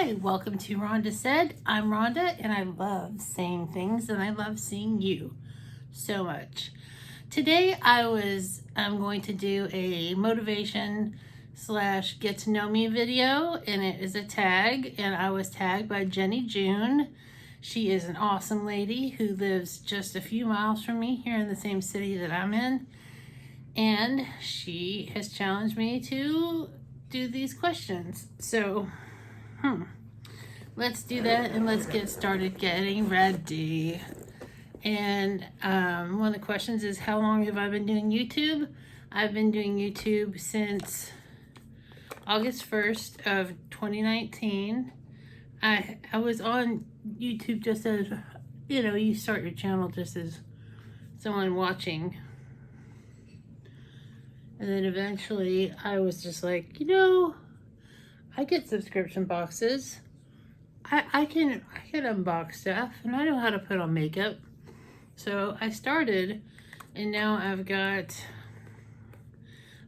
Hi, welcome to Rhonda Said. I'm Rhonda and I love saying things and I love seeing you so much. Today I'm going to do a motivation / get to know me video, and it is a tag, and I was tagged by Jenny June. She is an awesome lady who lives just a few miles from me here in the same city that I'm in, and she has challenged me to do these questions. So let's do that and let's get started getting ready. And one of the questions is, how long have I been doing YouTube? I've been doing YouTube since August 1st of 2019. I was on YouTube just as, you know, you start your channel just as someone watching. And then eventually I was just like, you know, I get subscription boxes. I can unbox stuff, and I know how to put on makeup. So I started, and now I've got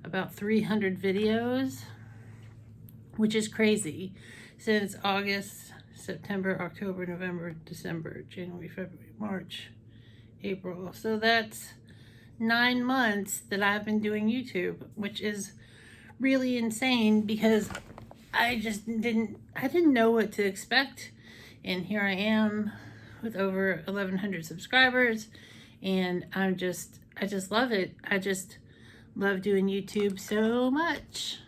about 300 videos, which is crazy, since August, September, October, November, December, January, February, March, April. So that's 9 months that I've been doing YouTube, which is really insane because I didn't know what to expect. And here I am with over 1,100 subscribers, and I just love it. I just love doing YouTube so much.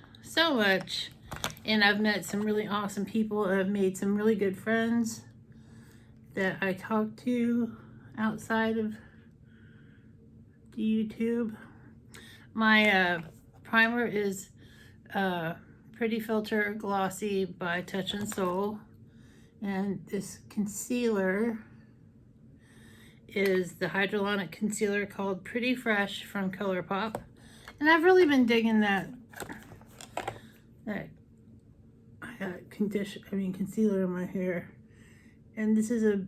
And I've met some really awesome people. I've made some really good friends that I talk to outside of the YouTube. My primer is Pretty Filter Glossy by Touch and Soul. And this concealer is the hyaluronic concealer called Pretty Fresh from ColourPop. And I've really been digging that concealer in my hair. And this is a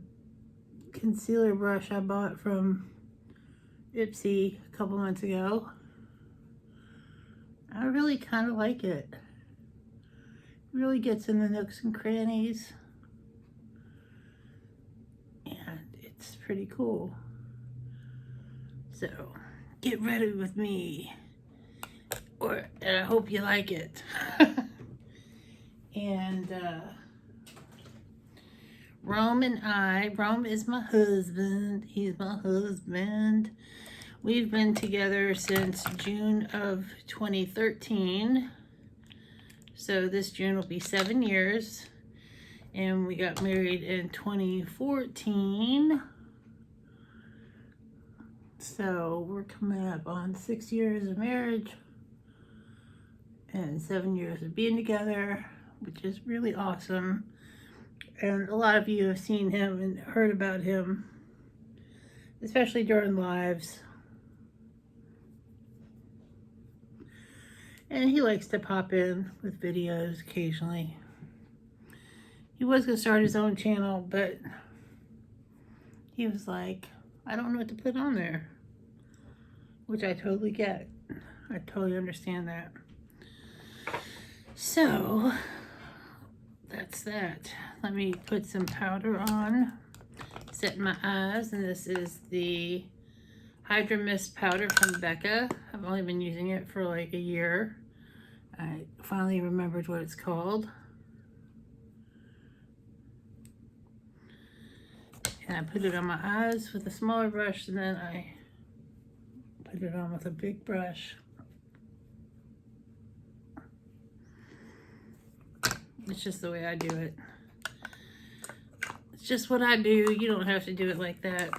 concealer brush I bought from Ipsy a couple months ago. I really kind of like it. It really gets in the nooks and crannies. And it's pretty cool. So get ready with me. And I hope you like it. And Rome is my husband. He's my husband. We've been together since June of 2013. So this June will be 7 years. And we got married in 2014. So we're coming up on 6 years of marriage and 7 years of being together, which is really awesome. And a lot of you have seen him and heard about him, especially during lives. And he likes to pop in with videos occasionally. He was going to start his own channel, but he was like, I don't know what to put on there. Which I totally get. I totally understand that. So, that's that. Let me put some powder on. Set my eyes, and this is the Hydra Mist powder from Becca. I've only been using it for like a year. I finally remembered what it's called. And I put it on my eyes with a smaller brush, and then I put it on with a big brush. It's just the way I do it. It's just what I do. You don't have to do it like that.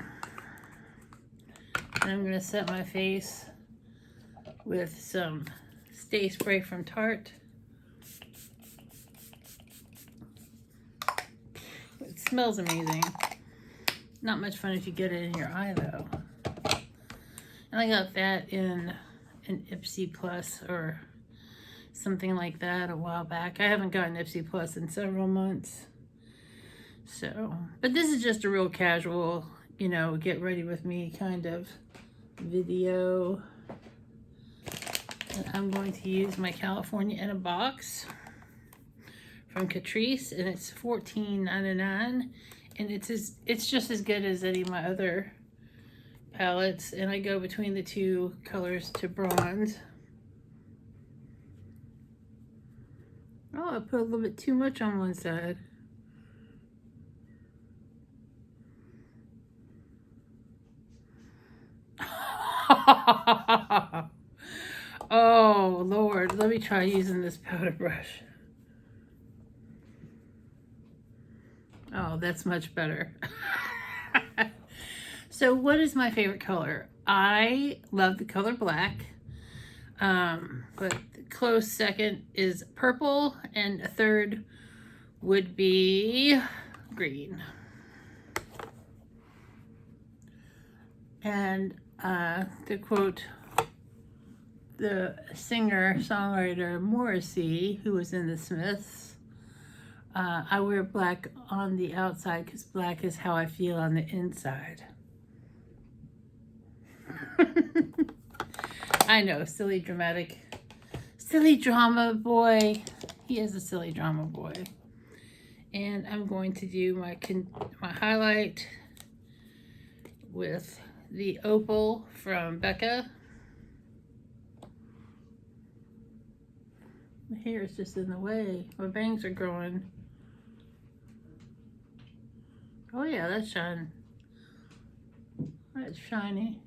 And I'm going to set my face with some Stay Spray from Tarte. It smells amazing. Not much fun if you get it in your eye though. And I got that in an Ipsy Plus or something like that a while back. I haven't gotten Ipsy Plus in several months. So, but this is just a real casual, you know, get ready with me kind of video. And I'm going to use my California in a Box from Catrice, and it's $14.99, and it's just as good as any of my other palettes, and I go between the two colors to bronze. Oh, I put a little bit too much on one side. Oh, Lord. Let me try using this powder brush. Oh, that's much better. So what is my favorite color? I love the color black. But close second is purple, and a third would be green. And to quote the singer-songwriter Morrissey, who was in the Smiths, I wear black on the outside because black is how I feel on the inside. I know, silly drama boy. He is a silly drama boy. And I'm going to do my highlight with the Opal from Becca. My hair is just in the way. My bangs are growing. Oh yeah, that's shining. That's shiny.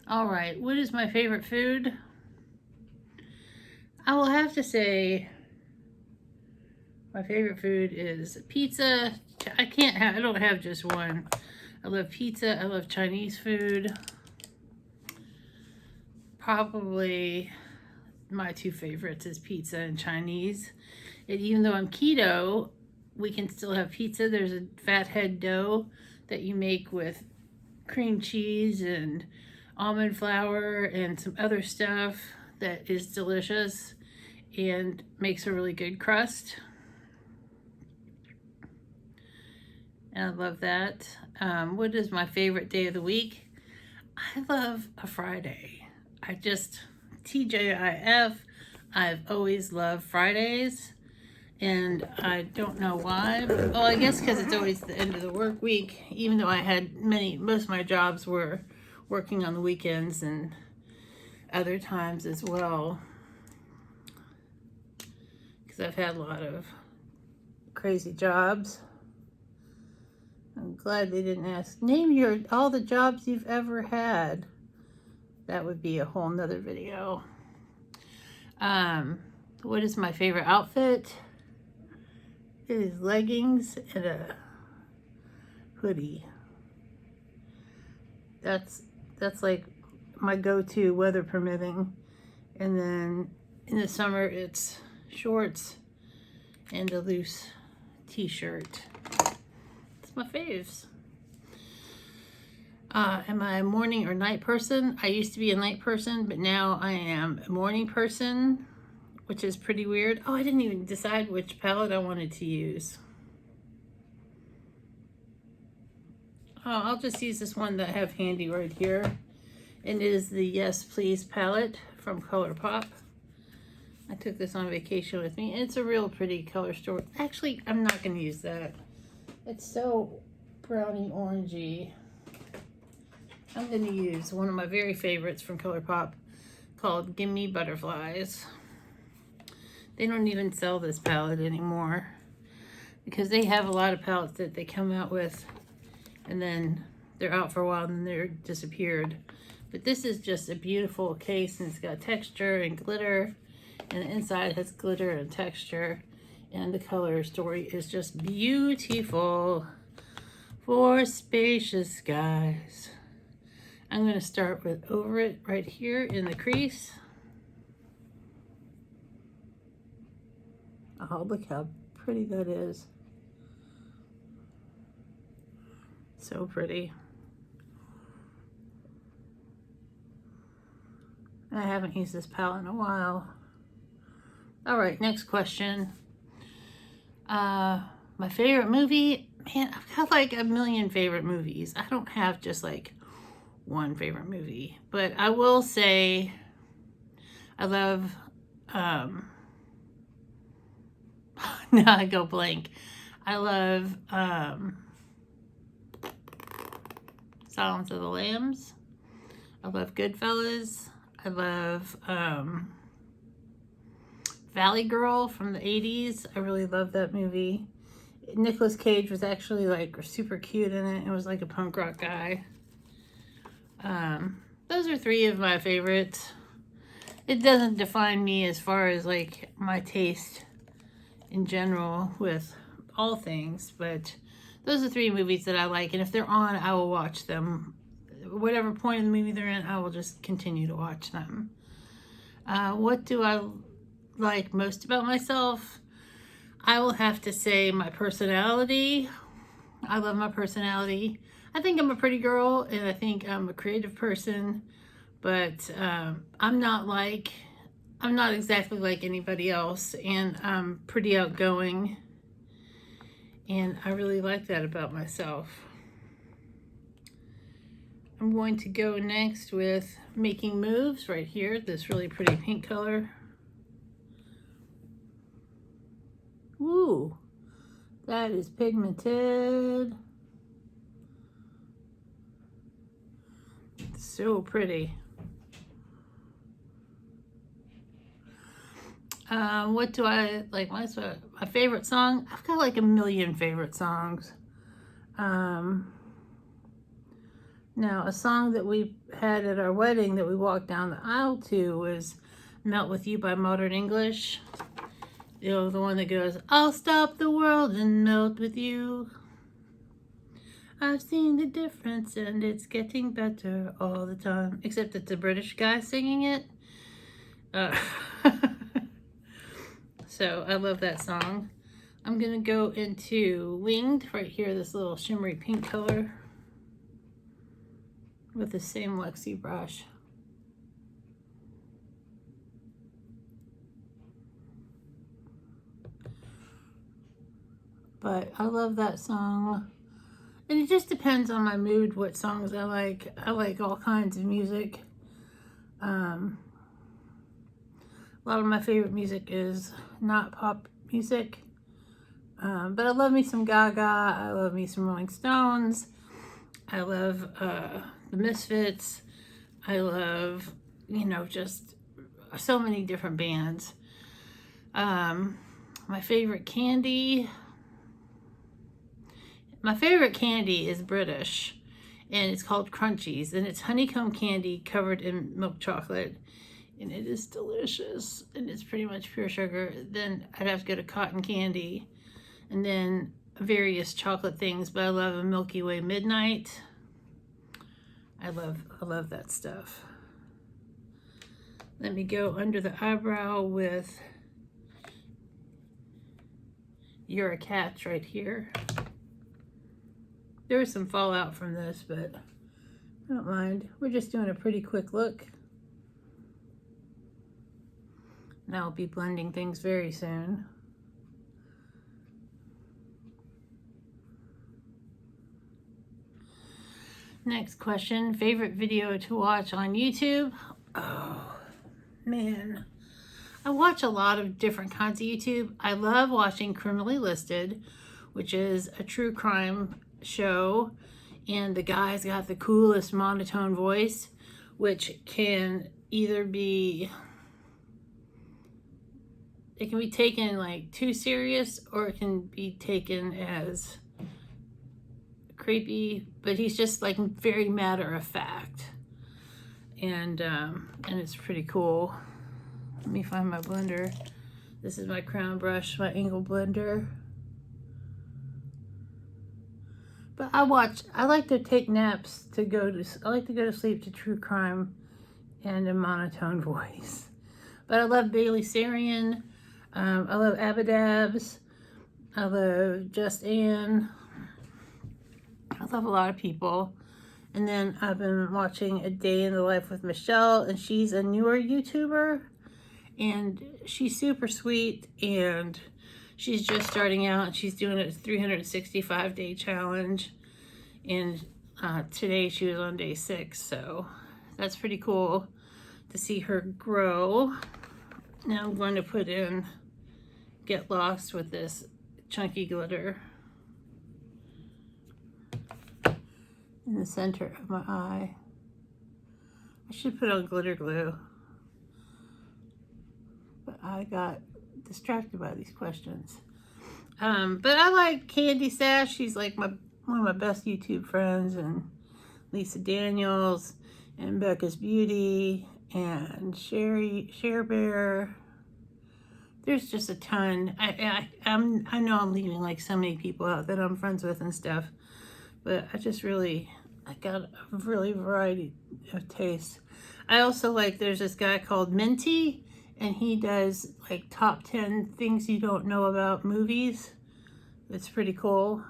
All right, what is my favorite food? I will have to say my favorite food is pizza. I don't have just one. I love pizza. I love Chinese food. Probably my two favorites is pizza and Chinese. And even though I'm keto, we can still have pizza. There's a fathead dough that you make with cream cheese and almond flour and some other stuff that is delicious and makes a really good crust. And I love that. What is my favorite day of the week? I love a Friday. TJIF, I've always loved Fridays, and I don't know why. Well, I guess because it's always the end of the work week, even though I had most of my jobs were working on the weekends and other times as well, because I've had a lot of crazy jobs. I'm glad they didn't ask, name all the jobs you've ever had. That would be a whole nother video. What is my favorite outfit? It is leggings and a hoodie. That's like my go-to, weather permitting. And then in the summer it's shorts and a loose t-shirt. It's my faves. Am I a morning or night person? I used to be a night person, but now I am a morning person, which is pretty weird. Oh, I didn't even decide which palette I wanted to use. Oh, I'll just use this one that I have handy right here. It is the Yes Please palette from ColourPop. I took this on vacation with me. It's a real pretty color story. Actually, I'm not going to use that. It's so brownie orangey. I'm going to use one of my very favorites from ColourPop called Gimme Butterflies. They don't even sell this palette anymore because they have a lot of palettes that they come out with and then they're out for a while and then they're disappeared. But this is just a beautiful case, and it's got texture and glitter, and the inside has glitter and texture, and the color story is just beautiful for spacious skies. I'm going to start with Over It right here in the crease. Oh, look how pretty that is. So pretty. I haven't used this palette in a while. All right, next question. My favorite movie? Man, I've got like a million favorite movies. I don't have just like one favorite movie, but I will say I love Now I go blank. I love Silence of the Lambs. I love Goodfellas. I love Valley Girl from the 80s. I really love that movie. Nicolas Cage was actually like super cute in it. It was like a punk rock guy. Those are three of my favorites. It doesn't define me as far as like my taste in general with all things, but those are three movies that I like, and if they're on, I will watch them. Whatever point in the movie they're in, I will just continue to watch them. What do I like most about myself? I will have to say my personality. I love my personality. I think I'm a pretty girl, and I think I'm a creative person, but I'm not exactly like anybody else, and I'm pretty outgoing, and I really like that about myself. I'm going to go next with Making Moves right here, this really pretty pink color. Woo, that is pigmented. It's so pretty. What do I like? My favorite song? I've got like a million favorite songs. Now, a song that we had at our wedding that we walked down the aisle to was Melt With You by Modern English. You know, the one that goes, I'll stop the world and melt with you. I've seen the difference and it's getting better all the time. Except it's a British guy singing it. So I love that song. I'm gonna go into Winged right here, this little shimmery pink color with the same Luxie brush. But I love that song. And it just depends on my mood, what songs I like. I like all kinds of music. A lot of my favorite music is not pop music. But I love me some Gaga. I love me some Rolling Stones. I love the Misfits. I love, you know, just so many different bands. My favorite candy. My favorite candy is British, and it's called Crunchies, and it's honeycomb candy covered in milk chocolate, and it is delicious, and it's pretty much pure sugar. Then I'd have to go to cotton candy, and then various chocolate things, but I love a Milky Way Midnight. I love that stuff. Let me go under the eyebrow with You're a Catch right here. There was some fallout from this, but I don't mind. We're just doing a pretty quick look. And I'll be blending things very soon. Next question, favorite video to watch on YouTube? Oh, man. I watch a lot of different kinds of YouTube. I love watching Criminally Listed, which is a true crime show, and the guy's got the coolest monotone voice, which can either be, it can be taken like too serious, or it can be taken as creepy, but he's just like very matter of fact, and it's pretty cool. Let me find my blender. This is my crown brush, my angle blender. But I like to take naps I like to go to sleep to true crime and a monotone voice. But I love Bailey Sarian. I love Abadabs. I love Just Ann. I love a lot of people. And then I've been watching A Day in the Life with Michelle, and she's a newer YouTuber, and she's super sweet, and she's just starting out. She's doing a 365-day challenge, and today she was on day 6, so that's pretty cool to see her grow. Now I'm going to put in get lost with this chunky glitter in the center of my eye. I should put on glitter glue, but I got distracted by these questions. But I like Candy Sash. She's like one of my best YouTube friends, and Lisa Daniels, and Becca's Beauty, and Cher Bear. There's just a ton. I know I'm leaving like so many people out that I'm friends with and stuff, but I got a really variety of tastes. I also like, there's this guy called Minty, and he does like top 10 things you don't know about movies. It's pretty cool.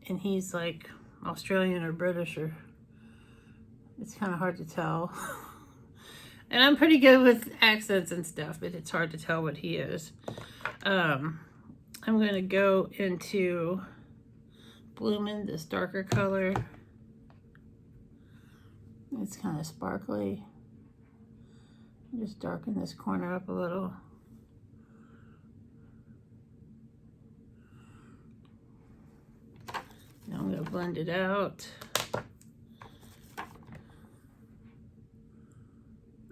And he's like Australian or British, or it's kind of hard to tell. And I'm pretty good with accents and stuff, but it's hard to tell what he is. I'm gonna go into Bloomin', this darker color. It's kind of sparkly. Just darken this corner up a little. Now I'm going to blend it out.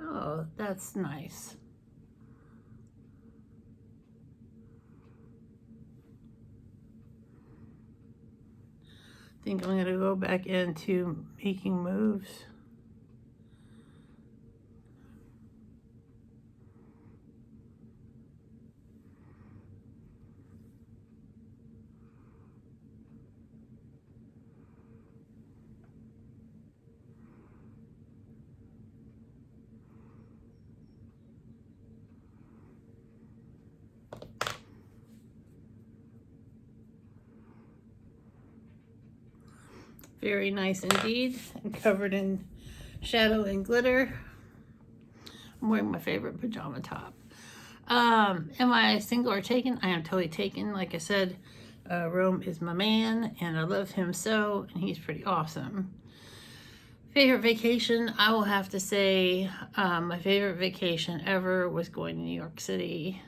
Oh, that's nice. I think I'm going to go back into making moves. Very nice indeed, and covered in shadow and glitter. I'm wearing my favorite pajama top. Am I single or taken? I am totally taken. Like I said, Rome is my man, and I love him so, and he's pretty awesome. Favorite vacation, I will have to say my favorite vacation ever was going to New York City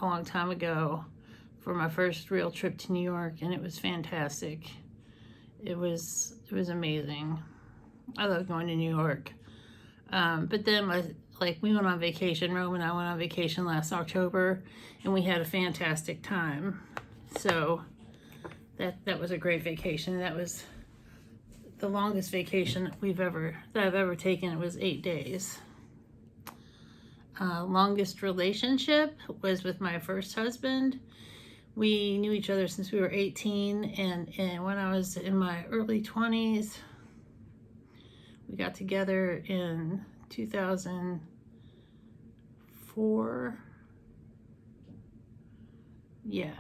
a long time ago for my first real trip to New York, and it was fantastic. It was amazing. I love going to New York. But then we went on vacation. Rome and I went on vacation last October, and we had a fantastic time. So that was a great vacation. That was the longest vacation that I've ever taken. It was 8 days. Longest relationship was with my first husband. We knew each other since we were 18, and when I was in my early 20s, we got together in 2004. Yeah,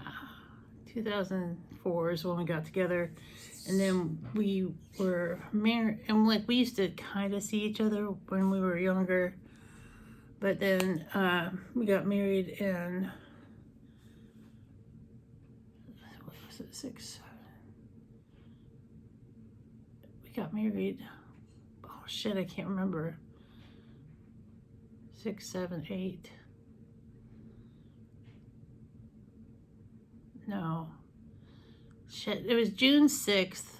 2004 is when we got together, and then we were married, and we used to kind of see each other when we were younger, but then we got married in 6. We got married. Oh shit, I can't remember. 6, 7, 8. No. Shit, it was June 6th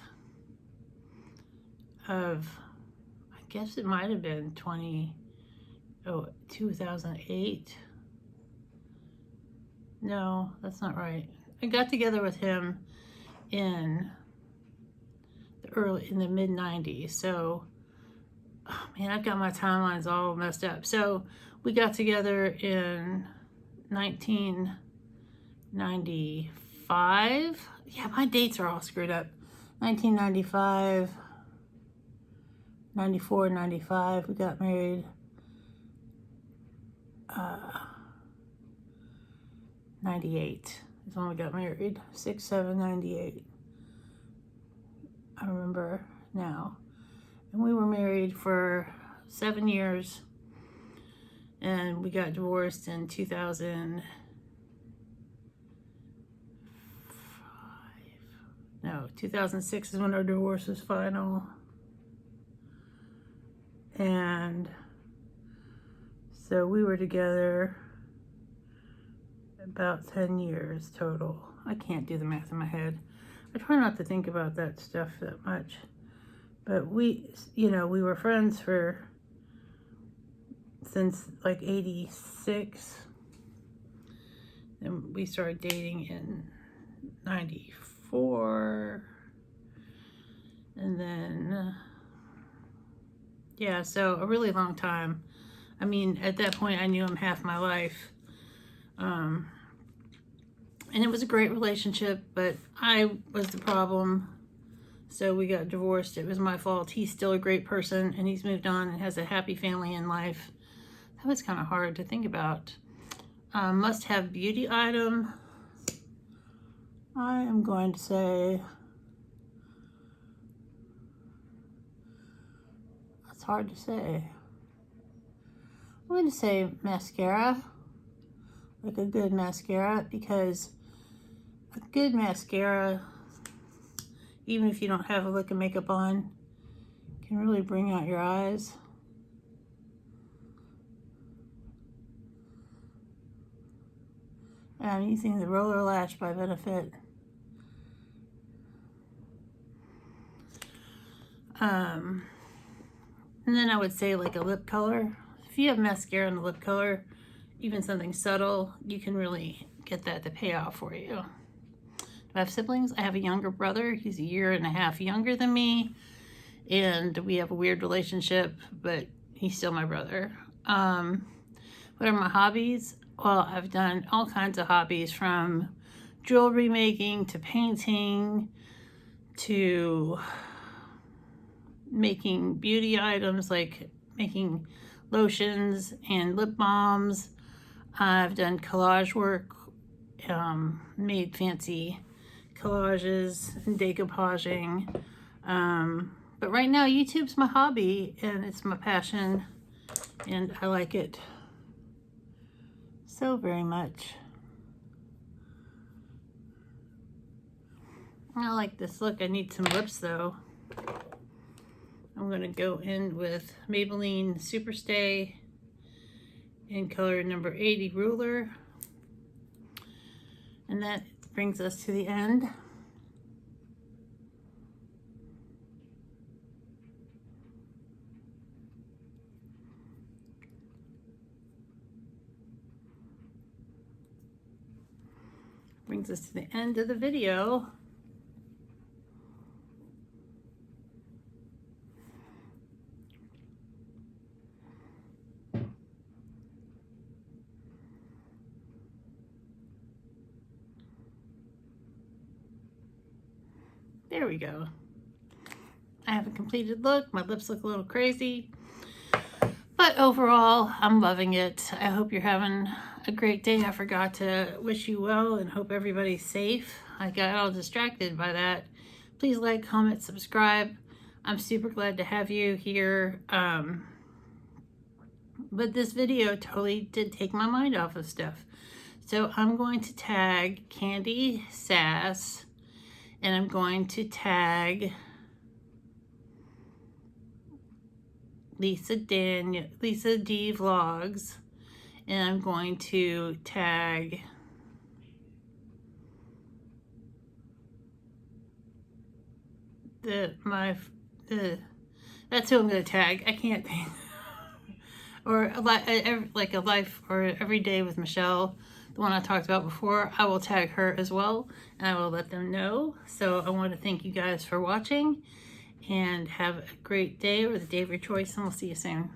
of, I guess it might have been 2008. No, that's not right. I got together with him in the mid 90s. So, oh man, I've got my timelines all messed up. So we got together in 1995. Yeah, my dates are all screwed up. 1995, 94, 95. We got married. 98 is when we got married. 6, 7, 98. I remember now. And we were married for 7 years, and we got divorced in 2005. No, 2006 is when our divorce was final. And so we were together about 10 years total. I can't do the math in my head. I try not to think about that stuff that much. But we, you know, we were friends since like 86. And we started dating in 94. And then, yeah, so a really long time. I mean, at that point, I knew him half my life. And it was a great relationship, but I was the problem. So we got divorced. It was my fault. He's still a great person, and he's moved on and has a happy family in life. That was kind of hard to think about. Must-have beauty item. I am going to say, that's hard to say. I'm going to say mascara. Like a good mascara, because a good mascara, even if you don't have a lick of makeup on, can really bring out your eyes. And I'm using the Roller Lash by Benefit. And then I would say like a lip color. If you have mascara and a lip color, even something subtle, you can really get that to pay off for you. Do I have siblings? I have a younger brother. He's 1.5 years younger than me. And we have a weird relationship, but he's still my brother. What are my hobbies? Well, I've done all kinds of hobbies, from jewelry making to painting to making beauty items, like making lotions and lip balms. I've done collage work, made fancy collages and decoupaging. But right now, YouTube's my hobby, and it's my passion, and I like it so very much. I like this look. I need some lips, though. I'm going to go in with Maybelline Superstay in color number 80 Ruler. And that brings us to the end. Brings us to the end of the video. There we go. I have a completed look. My lips look a little crazy, but overall, I'm loving it. I hope you're having a great day. I forgot to wish you well and hope everybody's safe. I got all distracted by that. Please like, comment, subscribe. I'm super glad to have you here. But this video totally did take my mind off of stuff. So I'm going to tag Candy Sass, and I'm going to tag Lisa D Vlogs, and I'm going to tag that's who I'm going to tag. I can't think. Or like a life or every day with Michelle, the one I talked about before. I will tag her as well, and I will let them know. So I want to thank you guys for watching, and have a great day, or the day of your choice, and we'll see you soon.